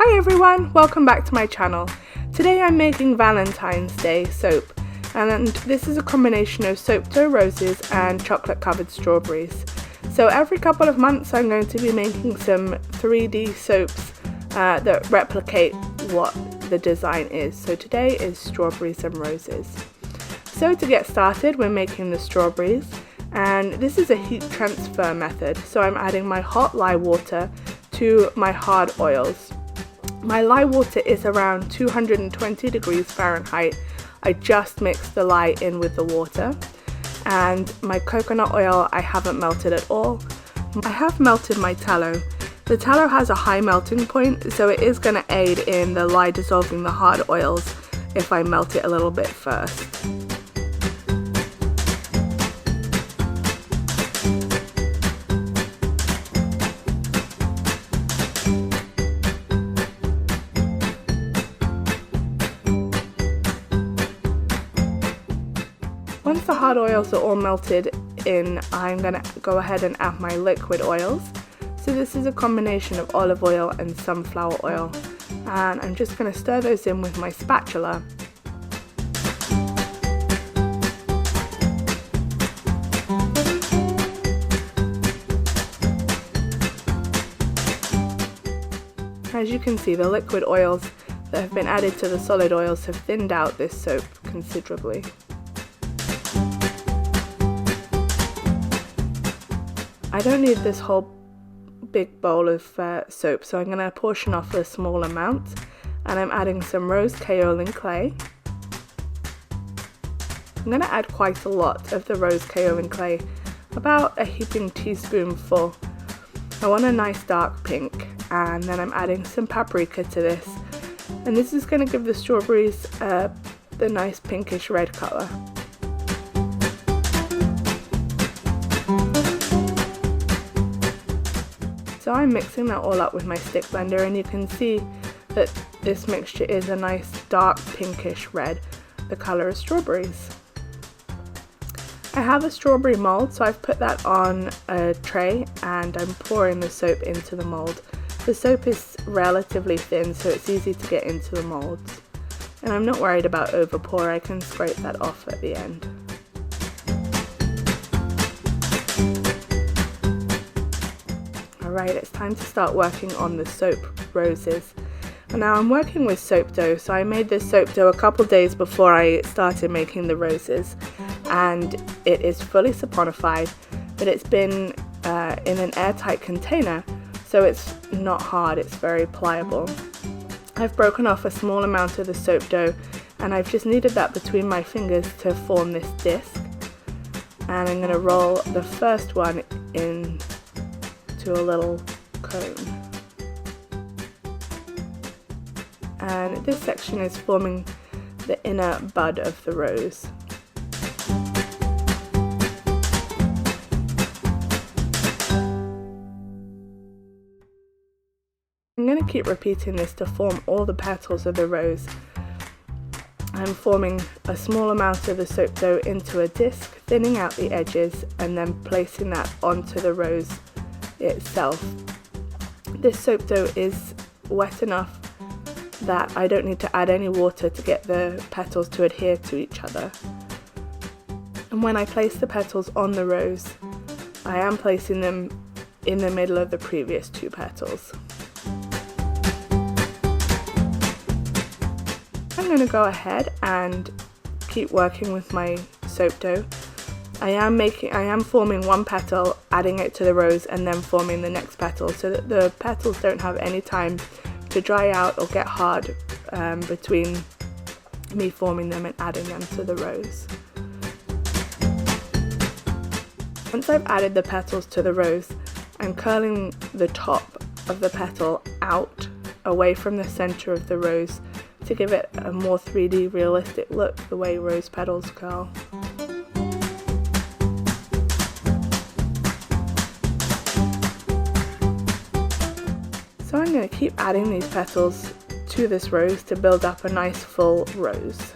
Hi everyone, welcome back to my channel. Today I'm making Valentine's Day soap, and this is a combination of soap dough roses and chocolate covered strawberries. So every couple of months I'm going to be making some 3D soaps that replicate what the design is. So today is strawberries and roses. So to get started, we're making the strawberries, and this is a heat transfer method. So I'm adding my hot lye water to my hard oils. My lye water is around 220 degrees Fahrenheit. I just mixed the lye in with the water. And my coconut oil I haven't melted at all. I have melted my tallow. The tallow has a high melting point, so it is going to aid in the lye dissolving the hard oils if I melt it a little bit first. Once the hard oils are all melted in, I'm going to go ahead and add my liquid oils. So this is a combination of olive oil and sunflower oil, and I'm just going to stir those in with my spatula. As you can see, the liquid oils that have been added to the solid oils have thinned out this soap considerably. I don't need this whole big bowl of soap, so I'm going to portion off a small amount, and I'm adding some rose kaolin clay. I'm going to add quite a lot of the rose kaolin clay, about a heaping teaspoonful. I want a nice dark pink, and then I'm adding some paprika to this, and this is going to give the strawberries the nice pinkish red colour. So I'm mixing that all up with my stick blender, and you can see that this mixture is a nice dark pinkish red, the colour of strawberries. I have a strawberry mould, so I've put that on a tray and I'm pouring the soap into the mould. The soap is relatively thin, so it's easy to get into the moulds. And I'm not worried about over pour, I can scrape that off at the end. Alright, it's time to start working on the soap roses. And now I'm working with soap dough, so I made this soap dough a couple days before I started making the roses, and it is fully saponified, but it's been in an airtight container, so it's not hard, it's very pliable. I've broken off a small amount of the soap dough, and I've just kneaded that between my fingers to form this disc, and I'm going to roll the first one in to a little cone, and this section is forming the inner bud of the rose. I'm going to keep repeating this to form all the petals of the rose. I'm forming a small amount of the soap dough into a disc, thinning out the edges, and then placing that onto the rose itself. This soap dough is wet enough that I don't need to add any water to get the petals to adhere to each other. And when I place the petals on the rose, I am placing them in the middle of the previous two petals. I'm going to go ahead and keep working with my soap dough. I am forming one petal, adding it to the rose, and then forming the next petal, so that the petals don't have any time to dry out or get hard between me forming them and adding them to the rose. Once I've added the petals to the rose, I'm curling the top of the petal out away from the center of the rose to give it a more 3D realistic look, the way rose petals curl. So I'm going to keep adding these petals to this rose to build up a nice full rose.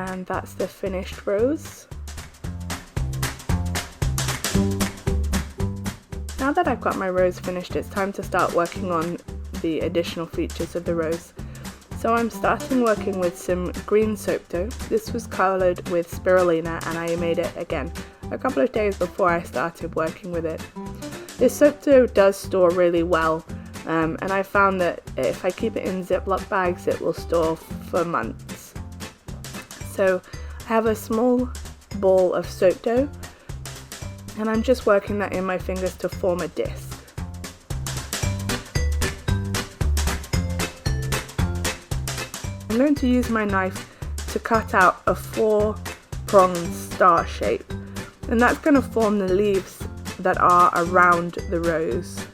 And that's the finished rose. Now that I've got my rose finished, it's time to start working on the additional features of the rose. So I'm starting working with some green soap dough. This was coloured with spirulina and I made it again a couple of days before I started working with it. This soap dough does store really well, and I found that if I keep it in Ziploc bags it will store for months. So I have a small ball of soap dough and I'm just working that in my fingers to form a disc. I'm going to use my knife to cut out a 4-pronged star shape, and that's going to form the leaves that are around the rose.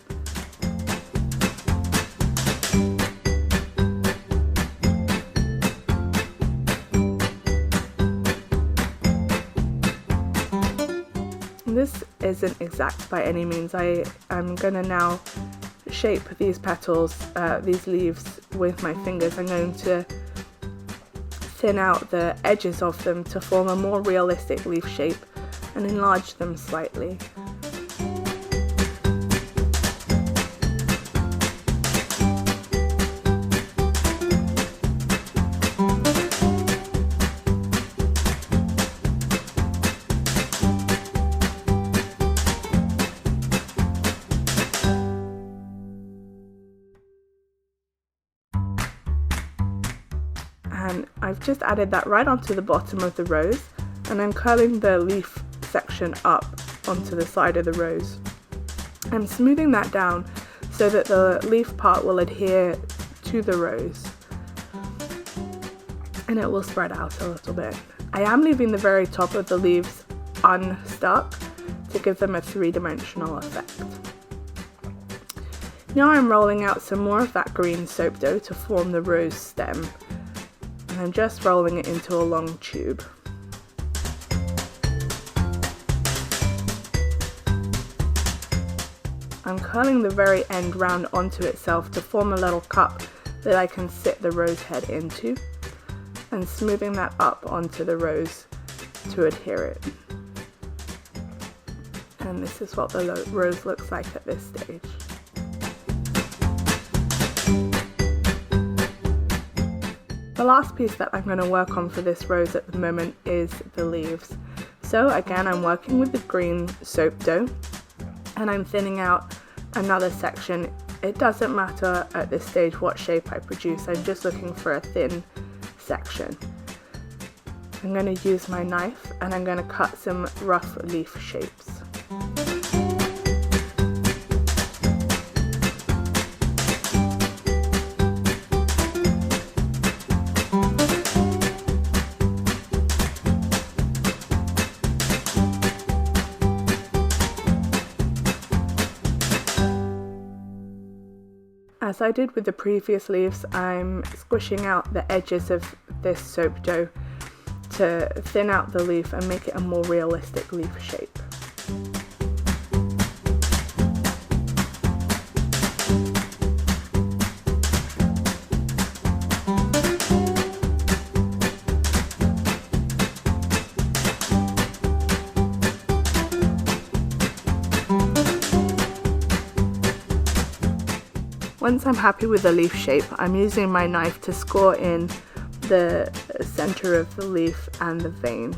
This isn't exact by any means. I'm going to now shape these petals, these leaves with my fingers. I'm going to thin out the edges of them to form a more realistic leaf shape and enlarge them slightly. And I've just added that right onto the bottom of the rose, and I'm curling the leaf section up onto the side of the rose. I'm smoothing that down so that the leaf part will adhere to the rose and it will spread out a little bit. I am leaving the very top of the leaves unstuck to give them a three-dimensional effect. Now I'm rolling out some more of that green soap dough to form the rose stem. I'm just rolling it into a long tube. I'm curling the very end round onto itself to form a little cup that I can sit the rose head into, and smoothing that up onto the rose to adhere it. And this is what the rose looks like at this stage. The last piece that I'm going to work on for this rose at the moment is the leaves. So again, I'm working with the green soap dough and I'm thinning out another section. It doesn't matter at this stage what shape I produce, I'm just looking for a thin section. I'm going to use my knife and I'm going to cut some rough leaf shapes. As I did with the previous leaves, I'm squishing out the edges of this soap dough to thin out the leaf and make it a more realistic leaf shape. Once I'm happy with the leaf shape, I'm using my knife to score in the center of the leaf and the veins.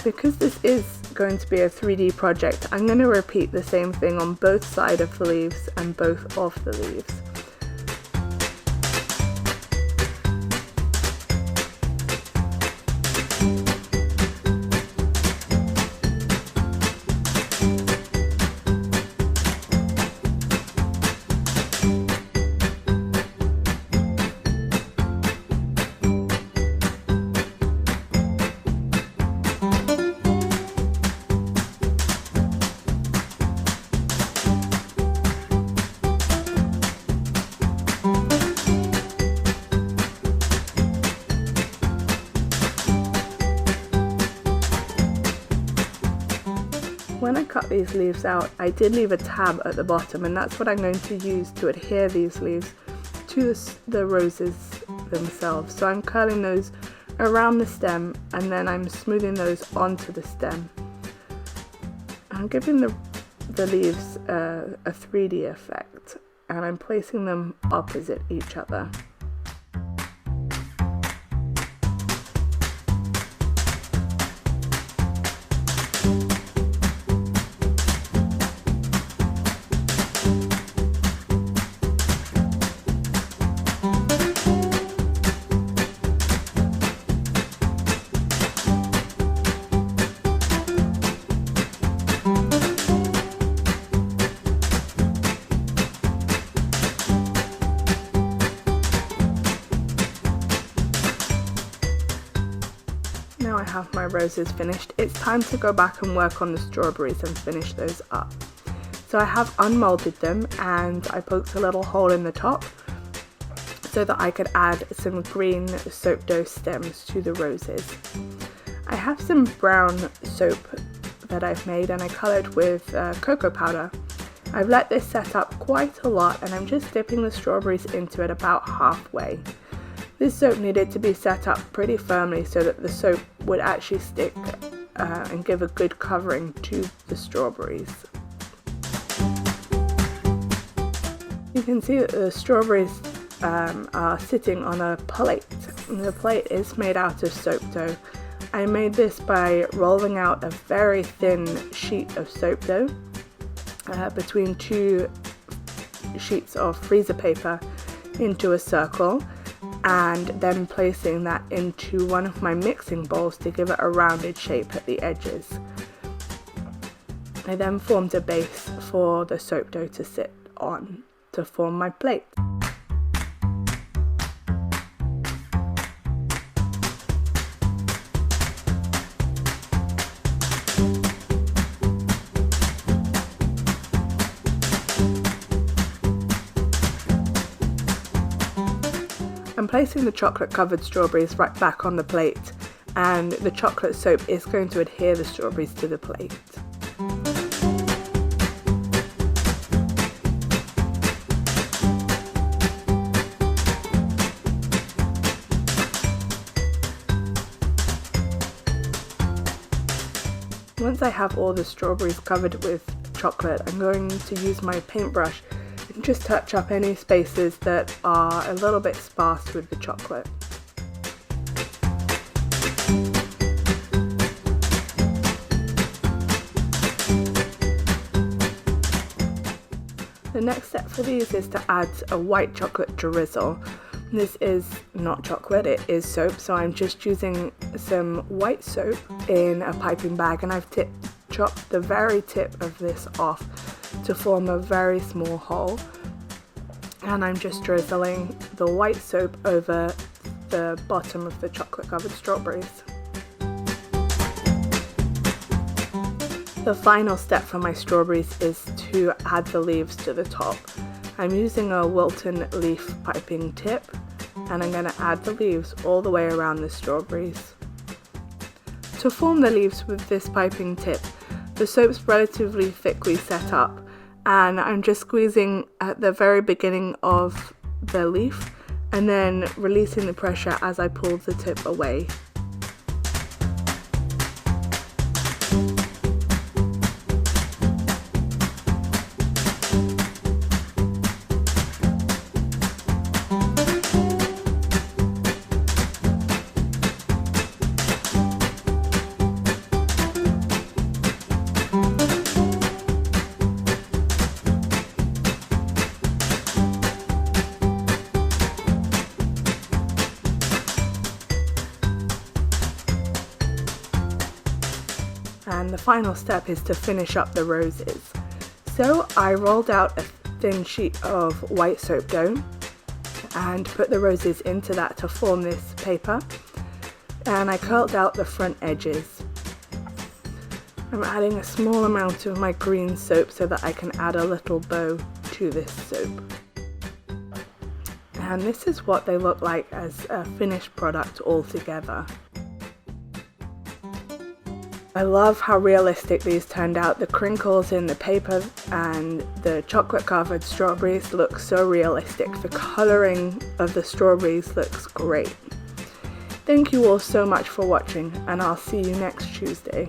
Because this is going to be a 3D project, I'm going to repeat the same thing on both sides of the leaves and both of the leaves. When I cut these leaves out, I did leave a tab at the bottom, and that's what I'm going to use to adhere these leaves to the roses themselves. So I'm curling those around the stem, and then I'm smoothing those onto the stem. I'm giving the leaves a 3D effect, and I'm placing them opposite each other. Now I have my roses finished, it's time to go back and work on the strawberries and finish those up. So I have unmolded them, and I poked a little hole in the top so that I could add some green soap dough stems to the roses. I have some brown soap that I've made, and I coloured with cocoa powder. I've let this set up quite a lot, and I'm just dipping the strawberries into it about halfway. This soap needed to be set up pretty firmly so that the soap would actually stick and give a good covering to the strawberries. You can see that the strawberries are sitting on a plate, and the plate is made out of soap dough. I made this by rolling out a very thin sheet of soap dough between two sheets of freezer paper into a circle, and then placing that into one of my mixing bowls to give it a rounded shape at the edges. I then formed a base for the soap dough to sit on to form my plate. I'm placing the chocolate covered strawberries right back on the plate, and the chocolate soap is going to adhere the strawberries to the plate. Once I have all the strawberries covered with chocolate, I'm going to use my paintbrush and just touch up any spaces that are a little bit sparse with the chocolate. The next step for these is to add a white chocolate drizzle. This is not chocolate, it is soap, so I'm just using some white soap in a piping bag, and I've chopped the very tip of this off to form a very small hole, and I'm just drizzling the white soap over the bottom of the chocolate covered strawberries. The final step for my strawberries is to add the leaves to the top. I'm using a Wilton leaf piping tip, and I'm going to add the leaves all the way around the strawberries. To form the leaves with this piping tip, the soap's relatively thickly set up, and I'm just squeezing at the very beginning of the leaf and then releasing the pressure as I pull the tip away. And the final step is to finish up the roses. So I rolled out a thin sheet of white soap dough and put the roses into that to form this paper, and I curled out the front edges. I'm adding a small amount of my green soap so that I can add a little bow to this soap. And this is what they look like as a finished product all together. I love how realistic these turned out. The crinkles in the paper and the chocolate covered strawberries look so realistic. The colouring of the strawberries looks great. Thank you all so much for watching, and I'll see you next Tuesday.